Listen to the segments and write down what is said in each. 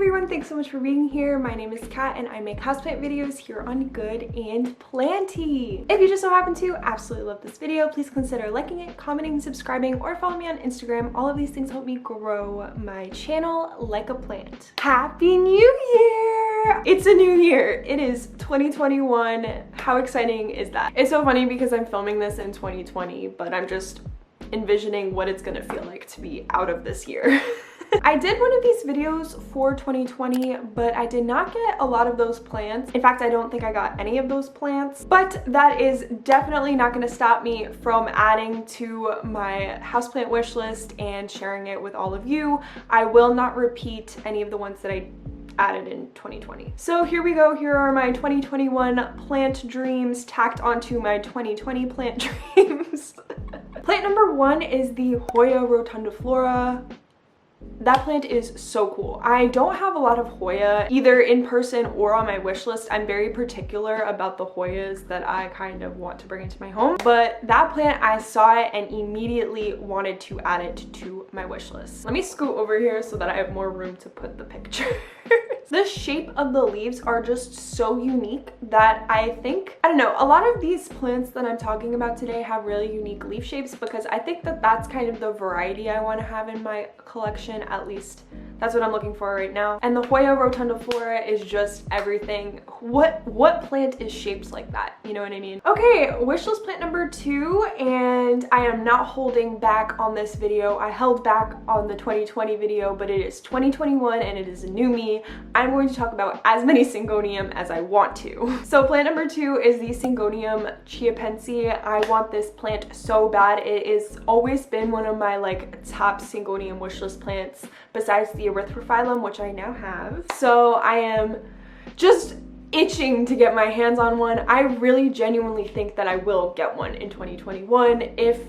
everyone, thanks so much for being here. My name is Kat and I make houseplant videos here on Good and Planty. If you just so happen to absolutely love this video, please consider liking it, commenting, subscribing, or follow me on Instagram. All of these things help me grow my channel like a plant. Happy New Year! It's a new year. It is 2021. How exciting is that? It's so funny because I'm filming this in 2020, but I'm just envisioning what it's gonna feel like to be out of this year. I did one of these videos for 2020, but I did not get a lot of those plants. In fact, I don't think I got any of those plants, but that is definitely not going to stop me from adding to my houseplant wish list and sharing it with all of you. I will not repeat any of the ones that I added in 2020. So here we go. Here are my 2021 plant dreams tacked onto my 2020 plant dreams. Plant number one is the HOYA rotundiflora. That plant is so cool. I don't have a lot of HOYA either in person or on my wish list. I'm very particular about the HOYAs that I kind of want to bring into my home. But that plant, I saw it and immediately wanted to add it to my wish list. Let me scoot over here so that I have more room to put the picture. The shape of the leaves are just so unique that I think, I don't know, a lot of these plants that I'm talking about today have really unique leaf shapes because I think that that's kind of the variety I want to have in my collection. At least that's what I'm looking for right now. And the HOYA rotundiflora is just everything. What plant is shaped like that? You know what I mean? Okay, wishlist plant number two, and I am not holding back on this video. I held back on the 2020 video, but it is 2021 and it is a new me. I'm going to talk about as many Syngonium as I want to. So plant number two is the Syngonium CHIAPENSE. I want this plant so bad. It has always been one of my like top Syngonium wishlist plants besides the erythrophyllum, which I now have. So I am just itching to get my hands on one. I really genuinely think that I will get one in 2021. If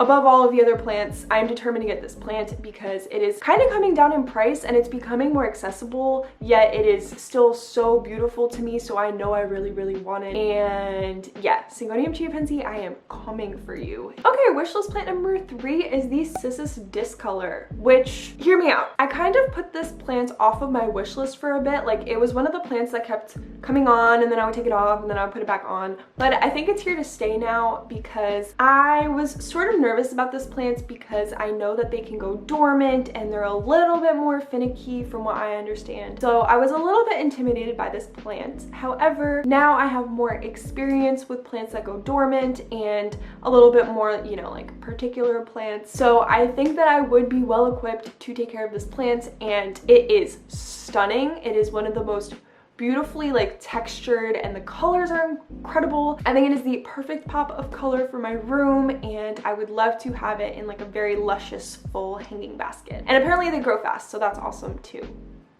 above all of the other plants, I'm determined to get this plant because it is kind of coming down in price and it's becoming more accessible, yet it is still so beautiful to me, so I know I really, really want it. And yeah, Syngonium CHIAPENSE, I am coming for you. Okay, wishlist plant number three is the CISSUS DISCOLOR, which, hear me out, I kind of put this plant off of my wish list for a bit. Like, it was one of the plants that kept coming on and then I would take it off and then I would put it back on. But I think it's here to stay now because I was sort of nervous about this plant because I know that they can go dormant and they're a little bit more finicky from what I understand. So I was a little bit intimidated by this plant. However, now I have more experience with plants that go dormant and a little bit more, you know, like particular plants. So I think that I would be well equipped to take care of this plant, and it is stunning. It is one of the most beautifully like textured and the colors are incredible. I think it is the perfect pop of color for my room, and I would love to have it in like a very luscious full hanging basket. And apparently they grow fast, so that's awesome too.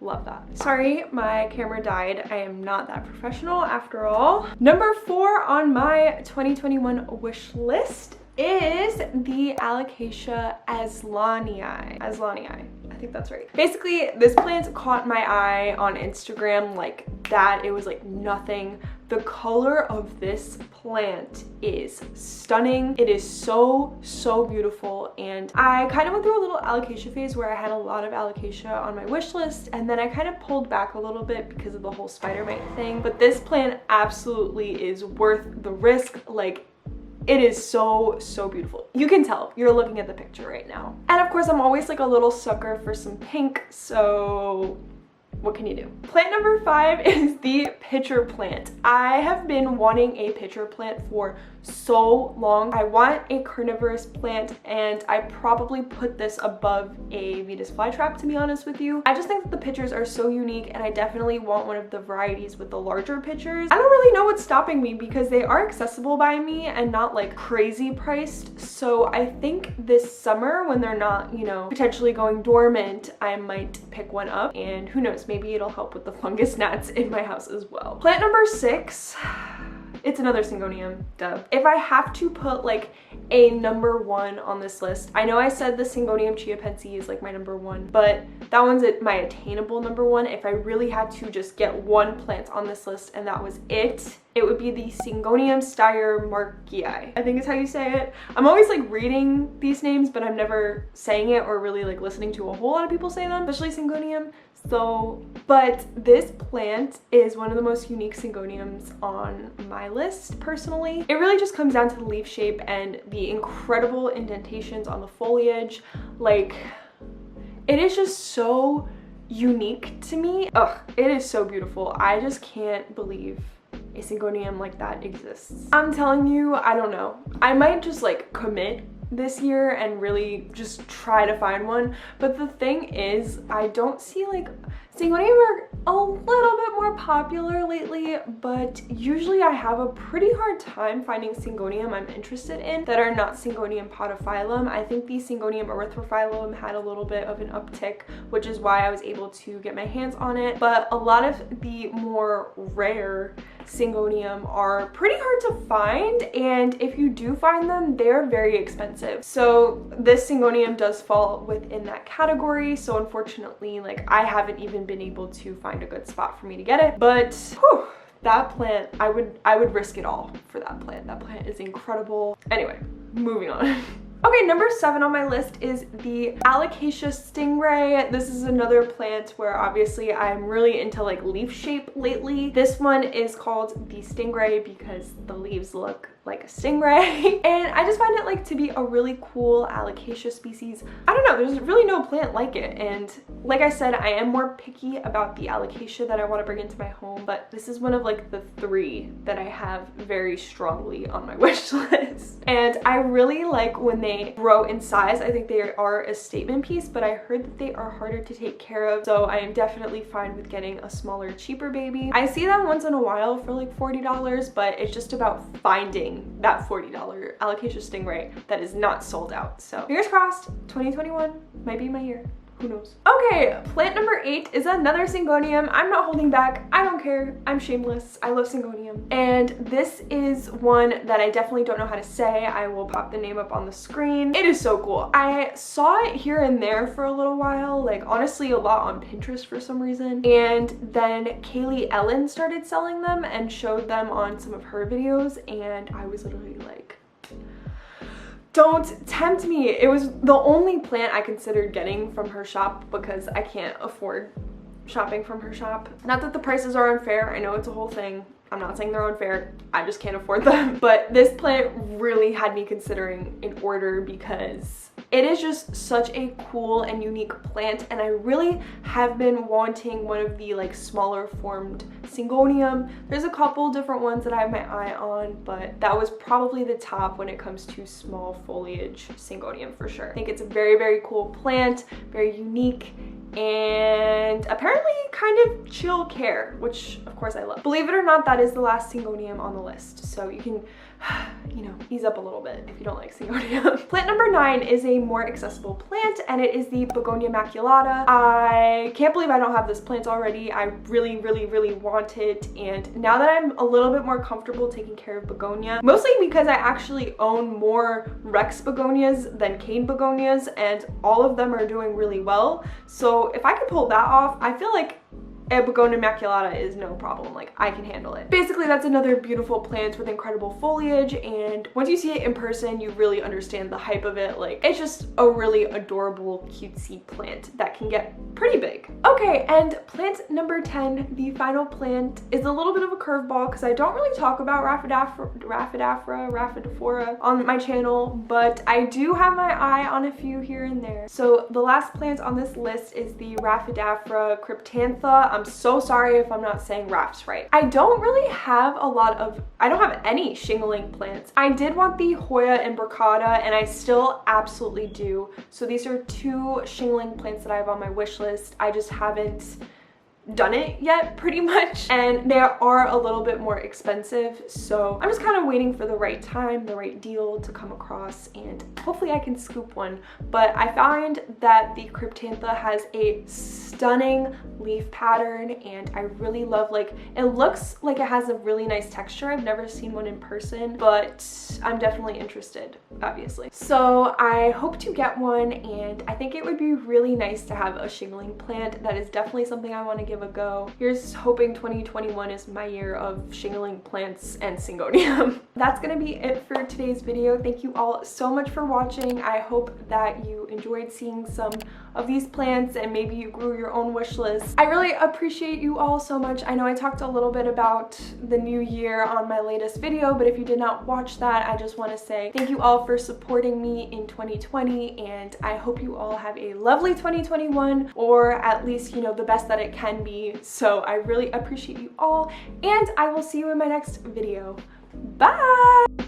Love that. Sorry, my camera died. I am not that professional after all. Number four on my 2021 wish list is the alocasia aslanii. I think that's right. Basically, this plant caught my eye on Instagram like that. It was like nothing. The color of this plant is stunning. It is so, so beautiful. And I kind of went through a little alocasia phase where I had a lot of alocasia on my wish list, and then I kind of pulled back a little bit because of the whole spider mite thing. But this plant absolutely is worth the risk. Like, it is so, so beautiful. You can tell. You're looking at the picture right now. And of course, I'm always like a little sucker for some pink, so what can you do? Plant number five is the pitcher plant. I have been wanting a pitcher plant for so long. I want a carnivorous plant, and I probably put this above a Venus flytrap, to be honest with you. I just think that the pitchers are so unique, and I definitely want one of the varieties with the larger pitchers. I don't really know what's stopping me because they are accessible by me and not like crazy priced. So I think this summer, when they're not, you know, potentially going dormant, I might pick one up, and who knows, maybe it'll help with the fungus gnats in my house as well. Plant number six, it's another Syngonium, duh. If I have to put like a number one on this list, I know I said the Syngonium CHIAPENSE is like my number one, but that one's my attainable number one. If I really had to just get one plant on this list and that was it, it would be the SYNGONIUM STEYERMARKII. I think is how you say it. I'm always like reading these names, but I'm never saying it or really like listening to a whole lot of people say them, especially Syngonium. So, but this plant is one of the most unique Syngoniums on my list personally. It really just comes down to the leaf shape and the incredible indentations on the foliage. Like, it is just so unique to me. Ugh, it is so beautiful. I just can't believe a Syngonium like that exists. I'm telling you, I don't know. I might just like commit this year and really just try to find one, but the thing is, I don't see like Syngonium are a little bit more popular lately, but usually I have a pretty hard time finding Syngonium I'm interested in that are not Syngonium podophyllum. I think the Syngonium erythrophyllum had a little bit of an uptick, which is why I was able to get my hands on it, but a lot of the more rare Syngonium are pretty hard to find, and if you do find them, they're very expensive. So this Syngonium does fall within that category, so unfortunately, like, I haven't even been able to find a good spot for me to get it, but whew, that plant, I would risk it all for that plant. That plant is incredible. Anyway, moving on. Okay, number 7 on my list is the alocasia stingray. This is another plant where obviously I'm really into like leaf shape lately. This one is called the stingray because the leaves look like a stingray. And I just find it like to be a really cool alocasia species. I don't know, there's really no plant like it. And like I said, I am more picky about the alocasia that I want to bring into my home, but this is one of like the 3 that I have very strongly on my wish list. And I really like when they grow in size. I think they are a statement piece, but I heard that they are harder to take care of, so I am definitely fine with getting a smaller, cheaper baby. I see them once in a while for like $40, but it's just about finding that $40 alocasia stingray that is not sold out. So fingers crossed, 2021 might be my year. Who knows? Okay, plant number 8 is another Syngonium. I'm not holding back. I don't care. I'm shameless. I love Syngonium. And this is one that I definitely don't know how to say. I will pop the name up on the screen. It is so cool. I saw it here and there for a little while, like honestly a lot on Pinterest for some reason. And then Kaylee Ellen started selling them and showed them on some of her videos, and I was literally like, don't tempt me. It was the only plant I considered getting from her shop because I can't afford shopping from her shop. Not that the prices are unfair. I know it's a whole thing. I'm not saying they're unfair. I just can't afford them. But this plant really had me considering an order because it is just such a cool and unique plant, and I really have been wanting one of the like smaller formed Syngonium. There's a couple different ones that I have my eye on, but that was probably the top when it comes to small foliage Syngonium for sure. I think it's a very, very cool plant, very unique, and apparently kind of chill care, which of course I love. Believe it or not, that is the last Syngonium on the list, so you can, you know, ease up a little bit if you don't like Syngonium. Plant number 9 is a more accessible plant, and it is the Begonia maculata. I can't believe I don't have this plant already. I really, really, really want it, and now that I'm a little bit more comfortable taking care of begonia, mostly because I actually own more Rex begonias than cane begonias, and all of them are doing really well. So if I can pull that off, I feel like a Begonia maculata is no problem. Like, I can handle it. Basically, that's another beautiful plant with incredible foliage, and once you see it in person, you really understand the hype of it. Like, it's just a really adorable, cutesy plant that can get pretty big. Okay, and plant number 10, the final plant, is a little bit of a curveball because I don't really talk about Rhaphidophora on my channel, but I do have my eye on a few here and there. So the last plant on this list is the Rhaphidophora cryptantha. I'm so sorry if I'm not saying rafts right. I don't really have I don't have any shingling plants. I did want the Hoya imbricata, and I still absolutely do. So these are 2 shingling plants that I have on my wish list. I just haven't done it yet, pretty much, and they are a little bit more expensive, so I'm just kind of waiting for the right time, the right deal to come across, and hopefully I can scoop one. But I find that the cryptantha has a stunning leaf pattern, and I really love, like, it looks like it has a really nice texture. I've never seen one in person, but I'm definitely interested, obviously. So I hope to get one, and I think it would be really nice to have a shingling plant. That is definitely something I want to give give a go. Here's hoping 2021 is my year of shingling plants and syngonium. That's gonna be it for today's video. Thank you all so much for watching. I hope that you enjoyed seeing some of these plants and maybe you grew your own wish list. I really appreciate you all so much. I know I talked a little bit about the new year on my latest video, but if you did not watch that, I just want to say thank you all for supporting me in 2020, and I hope you all have a lovely 2021, or at least, you know, the best that it can be. So I really appreciate you all, and I will see you in my next video. Bye!